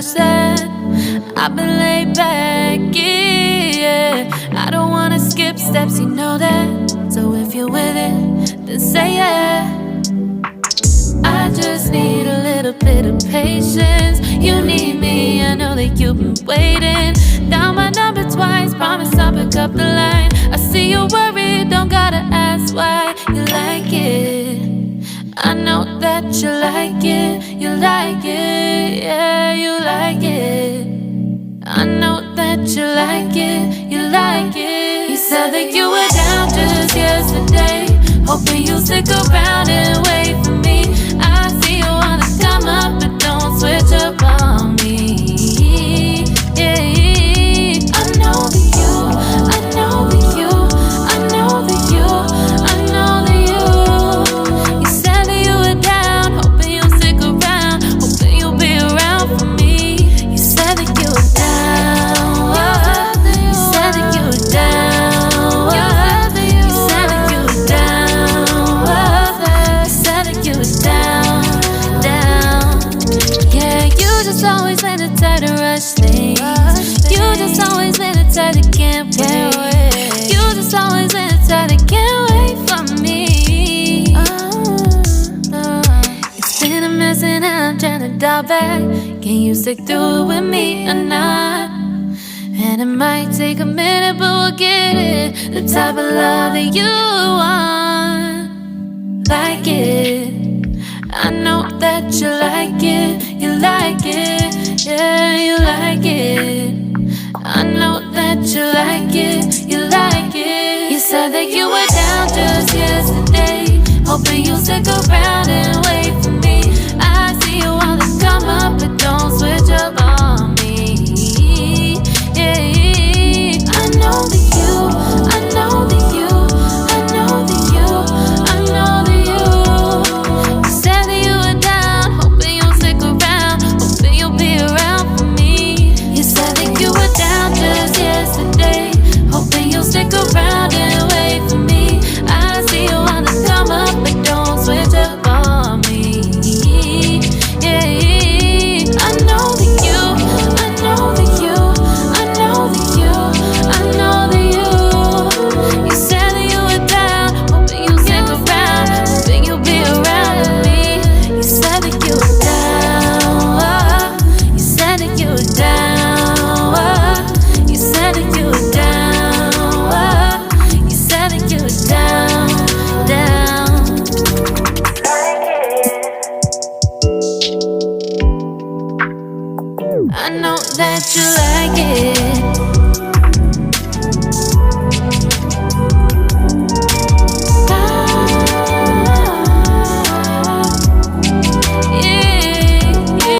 rush that. I've been laid back, yeah. I don't wanna skip steps, you know that. So if you're with it, then say yeah. I just need a little bit of patience. You need me, I know that you've been waiting. Down my number twice, promise I'll pick up the line. I see you worried, don't gotta ask why. You like it, I know that you like it. You like it, yeah, you like it. I know that you like it, you like it. You said that you were down just yesterday, hoping you'll stick around and wait for me. I see you wanna come up, but don't switch up on me. Yeah, I know that you, I know that you, I know that you, I know that you. You said that you were down, hoping you'll stick around, hoping you'll be around for me. You said that you were down, you said that you were down, you said that you were down, you said that you were down, down. Yeah, you just always been the type to rush things. You just always been the type that can't wait. You just always been the type that can't wait for me. It's been a mess and I'm trying to dial back. Can you stick through it with me or not? And it might take a minute, but we'll get it. The type of love that you want, like it. I know that you like it, you like it, yeah, you like it. I know that you like it, you like it. You said that you were down just yesterday, hoping you'll stick around and wait for me. I see you wanna come up, but don't switch up on me. Yeah, I know that you, I know that you, I know that you, I know that you. You said that you were down, hoping you'll stick around, hoping you'll be around for me. You said that you were down just yesterday, hoping you'll stick around and wait for me. I see you wanna come up, but don't switch up on me. Yeah, I know that you, I know that you, I know that you, I know that you. You said that you were down, hoping you'll stick around, hoping you'll be around with me. You said that you were down, you said that you were down, you said that you were down, you said that you were down, down. I know that you like it.